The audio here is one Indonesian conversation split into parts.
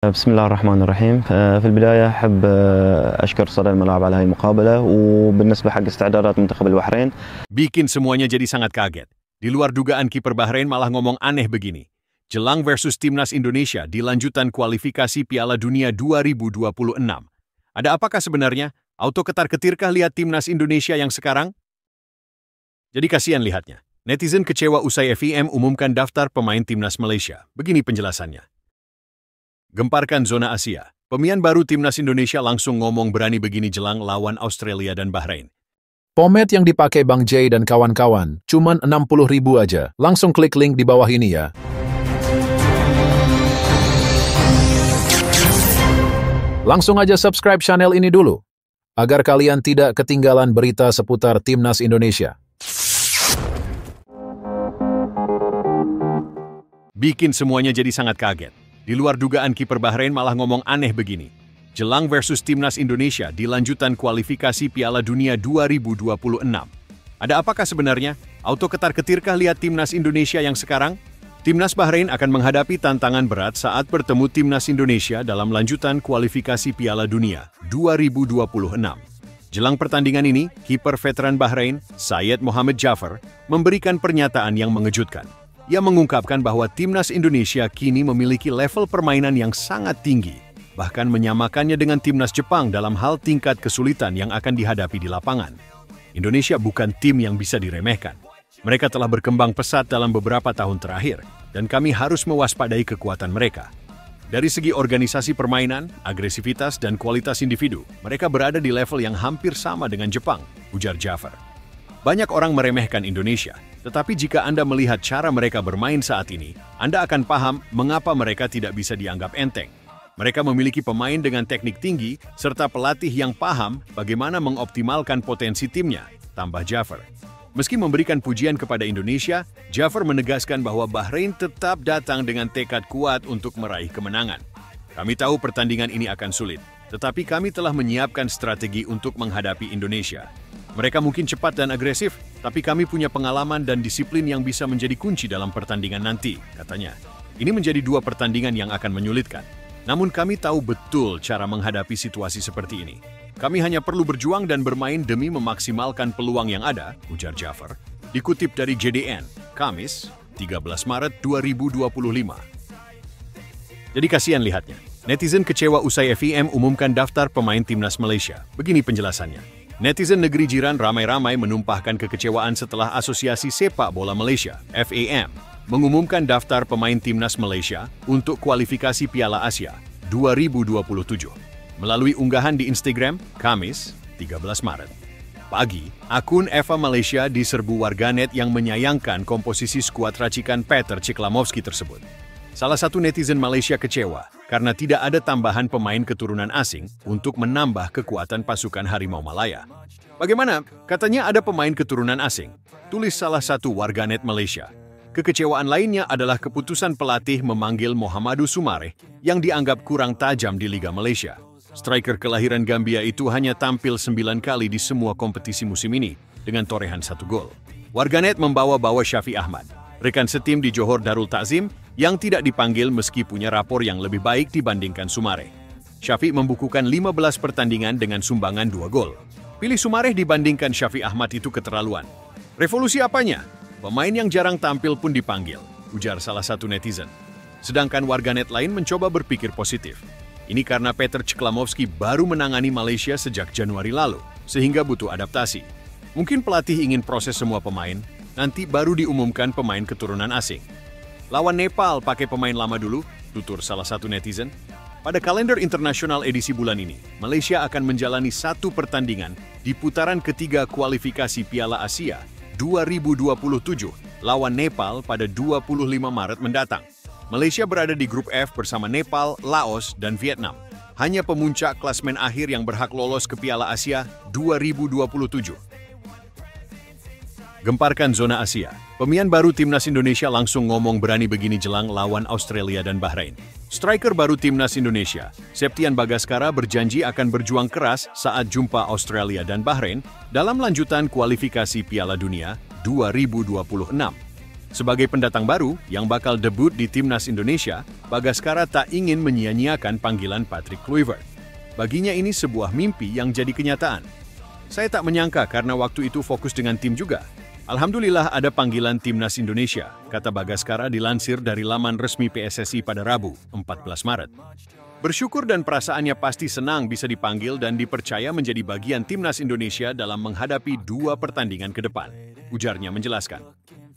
بسم الله الرحمن الرحيم. في البداية أحب أشكر صدى الملعب على هذه المقابلة. وبالنسبة حق استعدادات منتخب البحرين Bikin semuanya jadi sangat kaget. Di luar dugaan kiper Bahrain malah ngomong aneh begini. Jelang versus Timnas Indonesia di lanjutan kualifikasi Piala Dunia 2026. Ada apakah sebenarnya? Auto ketar-ketirkah lihat Timnas Indonesia yang sekarang? Jadi kasihan lihatnya. Netizen kecewa usai FIM umumkan daftar pemain Timnas Malaysia. Begini penjelasannya. Gemparkan zona Asia. Pemain baru Timnas Indonesia langsung ngomong berani begini jelang lawan Australia dan Bahrain. Pomade yang dipakai Bang Jay dan kawan-kawan, cuman 60.000 aja. Langsung klik link di bawah ini ya. Langsung aja subscribe channel ini dulu, agar kalian tidak ketinggalan berita seputar Timnas Indonesia. Bikin semuanya jadi sangat kaget. Di luar dugaan kiper Bahrain malah ngomong aneh begini. Jelang versus Timnas Indonesia di lanjutan kualifikasi Piala Dunia 2026. Ada apakah sebenarnya? Auto ketar-ketirkah lihat Timnas Indonesia yang sekarang? Timnas Bahrain akan menghadapi tantangan berat saat bertemu Timnas Indonesia dalam lanjutan kualifikasi Piala Dunia 2026. Jelang pertandingan ini, kiper veteran Bahrain, Syed Mohamed Jaffer, memberikan pernyataan yang mengejutkan. Ia mengungkapkan bahwa Timnas Indonesia kini memiliki level permainan yang sangat tinggi, bahkan menyamakannya dengan Timnas Jepang dalam hal tingkat kesulitan yang akan dihadapi di lapangan. Indonesia bukan tim yang bisa diremehkan. Mereka telah berkembang pesat dalam beberapa tahun terakhir, dan kami harus mewaspadai kekuatan mereka. Dari segi organisasi permainan, agresivitas, dan kualitas individu, mereka berada di level yang hampir sama dengan Jepang, ujar Jaffer. Banyak orang meremehkan Indonesia, tetapi jika Anda melihat cara mereka bermain saat ini, Anda akan paham mengapa mereka tidak bisa dianggap enteng. Mereka memiliki pemain dengan teknik tinggi, serta pelatih yang paham bagaimana mengoptimalkan potensi timnya, tambah Jaffer. Meski memberikan pujian kepada Indonesia, Jaffer menegaskan bahwa Bahrain tetap datang dengan tekad kuat untuk meraih kemenangan. Kami tahu pertandingan ini akan sulit, tetapi kami telah menyiapkan strategi untuk menghadapi Indonesia. Mereka mungkin cepat dan agresif, tapi kami punya pengalaman dan disiplin yang bisa menjadi kunci dalam pertandingan nanti, katanya. Ini menjadi dua pertandingan yang akan menyulitkan. Namun kami tahu betul cara menghadapi situasi seperti ini. Kami hanya perlu berjuang dan bermain demi memaksimalkan peluang yang ada, ujar Jaffer. Dikutip dari JDN, Kamis, 13 Maret 2025. Jadi kasihan lihatnya. Netizen kecewa usai FIM umumkan daftar pemain Timnas Malaysia. Begini penjelasannya. Netizen negeri jiran ramai-ramai menumpahkan kekecewaan setelah Asosiasi Sepak Bola Malaysia, FAM, mengumumkan daftar pemain Timnas Malaysia untuk kualifikasi Piala Asia 2027. Melalui unggahan di Instagram, Kamis, 13 Maret. Pagi, akun Eva Malaysia diserbu warganet yang menyayangkan komposisi skuad racikan Peter Ciklamovski tersebut. Salah satu netizen Malaysia kecewa karena tidak ada tambahan pemain keturunan asing untuk menambah kekuatan pasukan Harimau Malaya. Bagaimana? Katanya ada pemain keturunan asing, tulis salah satu warganet Malaysia. Kekecewaan lainnya adalah keputusan pelatih memanggil Mohamadu Sumareh yang dianggap kurang tajam di Liga Malaysia. Striker kelahiran Gambia itu hanya tampil 9 kali di semua kompetisi musim ini dengan torehan 1 gol. Warganet membawa-bawa Syafi Ahmad, rekan setim di Johor Darul Takzim, yang tidak dipanggil meski punya rapor yang lebih baik dibandingkan Sumareh. Syafi membukukan 15 pertandingan dengan sumbangan 2 gol. Pilih Sumareh dibandingkan Syafi Ahmad itu keterlaluan. Revolusi apanya? Pemain yang jarang tampil pun dipanggil, ujar salah satu netizen. Sedangkan warganet lain mencoba berpikir positif. Ini karena Peter Ciklamovski baru menangani Malaysia sejak Januari lalu, sehingga butuh adaptasi. Mungkin pelatih ingin proses semua pemain, nanti baru diumumkan pemain keturunan asing. Lawan Nepal pakai pemain lama dulu, tutur salah satu netizen. Pada kalender internasional edisi bulan ini, Malaysia akan menjalani 1 pertandingan di putaran ketiga kualifikasi Piala Asia 2027 lawan Nepal pada 25 Maret mendatang. Malaysia berada di grup F bersama Nepal, Laos, dan Vietnam. Hanya pemuncak klasmen akhir yang berhak lolos ke Piala Asia 2027. Gemparkan zona Asia. Pemain baru Timnas Indonesia langsung ngomong berani begini jelang lawan Australia dan Bahrain. Striker baru Timnas Indonesia, Septian Bagaskara, berjanji akan berjuang keras saat jumpa Australia dan Bahrain dalam lanjutan kualifikasi Piala Dunia 2026. Sebagai pendatang baru yang bakal debut di Timnas Indonesia, Bagaskara tak ingin menyia-nyiakan panggilan Patrick Kluivert. Baginya ini sebuah mimpi yang jadi kenyataan. Saya tak menyangka karena waktu itu fokus dengan tim juga. Alhamdulillah ada panggilan Timnas Indonesia, kata Bagaskara dilansir dari laman resmi PSSI pada Rabu, 14 Maret. Bersyukur dan perasaannya pasti senang bisa dipanggil dan dipercaya menjadi bagian Timnas Indonesia dalam menghadapi 2 pertandingan ke depan, ujarnya menjelaskan.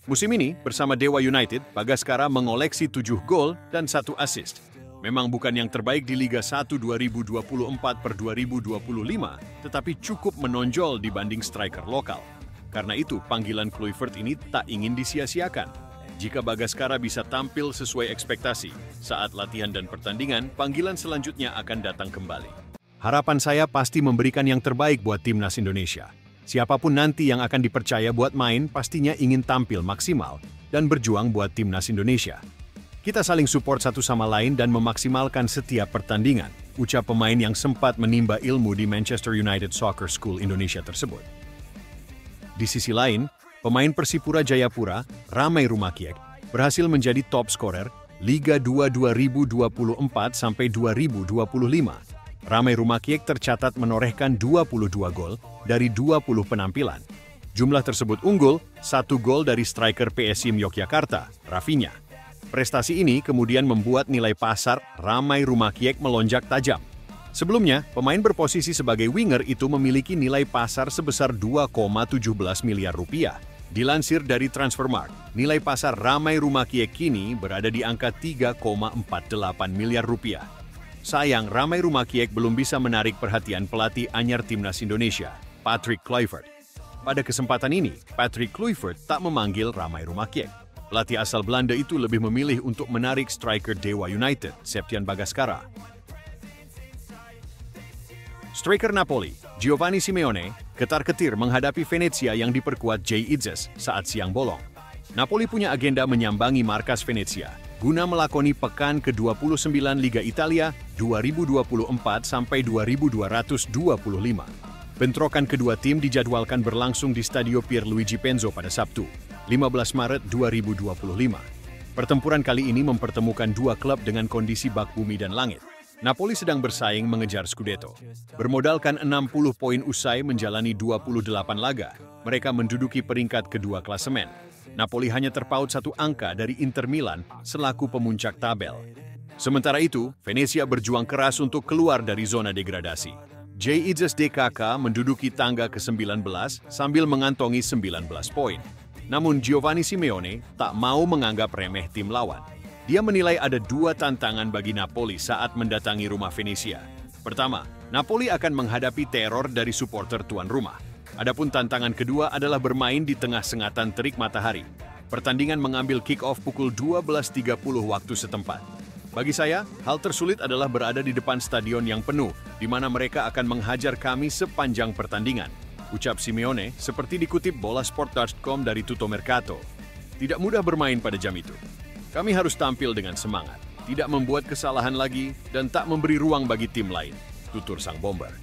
Musim ini, bersama Dewa United, Bagaskara mengoleksi 7 gol dan 1 assist. Memang bukan yang terbaik di Liga 1 2024/2025, tetapi cukup menonjol dibanding striker lokal. Karena itu, panggilan Kluivert ini tak ingin disia-siakan. Jika Bagaskara bisa tampil sesuai ekspektasi, saat latihan dan pertandingan, panggilan selanjutnya akan datang kembali. Harapan saya pasti memberikan yang terbaik buat Timnas Indonesia. Siapapun nanti yang akan dipercaya buat main pastinya ingin tampil maksimal dan berjuang buat Timnas Indonesia. Kita saling support satu sama lain dan memaksimalkan setiap pertandingan, ucap pemain yang sempat menimba ilmu di Manchester United Soccer School Indonesia tersebut. Di sisi lain, pemain Persipura Jayapura, Ramai Rumakiek, berhasil menjadi top scorer Liga 2 2024-2025. Ramai Rumakiek tercatat menorehkan 22 gol dari 20 penampilan. Jumlah tersebut unggul, 1 gol dari striker PSIM Yogyakarta, Rafinha. Prestasi ini kemudian membuat nilai pasar Ramai Rumakiek melonjak tajam. Sebelumnya, pemain berposisi sebagai winger itu memiliki nilai pasar sebesar 2,17 miliar rupiah. Dilansir dari Transfermarkt, nilai pasar Ramai Rumakiek kini berada di angka 3,48 miliar rupiah. Sayang, Ramai Rumakiek belum bisa menarik perhatian pelatih anyar Timnas Indonesia, Patrick Kluivert. Pada kesempatan ini, Patrick Kluivert tak memanggil Ramai Rumakiek. Pelatih asal Belanda itu lebih memilih untuk menarik striker Dewa United, Septian Bagaskara. Striker Napoli, Giovanni Simeone, ketar-ketir menghadapi Venezia yang diperkuat Jay Itzes saat siang bolong. Napoli punya agenda menyambangi markas Venezia guna melakoni pekan ke-29 Liga Italia 2024-2225. Bentrokan kedua tim dijadwalkan berlangsung di Stadio Pierluigi Penzo pada Sabtu, 15 Maret 2025. Pertempuran kali ini mempertemukan 2 klub dengan kondisi bak bumi dan langit. Napoli sedang bersaing mengejar Scudetto. Bermodalkan 60 poin usai menjalani 28 laga, mereka menduduki peringkat kedua klasemen. Napoli hanya terpaut 1 angka dari Inter Milan selaku pemuncak tabel. Sementara itu, Venezia berjuang keras untuk keluar dari zona degradasi. Jay Itzes DKK menduduki tangga ke-19 sambil mengantongi 19 poin. Namun Giovanni Simeone tak mau menganggap remeh tim lawan. Dia menilai ada 2 tantangan bagi Napoli saat mendatangi rumah Venezia. Pertama, Napoli akan menghadapi teror dari supporter tuan rumah. Adapun tantangan kedua adalah bermain di tengah sengatan terik matahari. Pertandingan mengambil kick-off pukul 12.30 waktu setempat. Bagi saya, hal tersulit adalah berada di depan stadion yang penuh, di mana mereka akan menghajar kami sepanjang pertandingan, ucap Simeone seperti dikutip bolasport.com dari Tutto Mercato. Tidak mudah bermain pada jam itu. Kami harus tampil dengan semangat, tidak membuat kesalahan lagi, dan tak memberi ruang bagi tim lain, tutur sang bomber.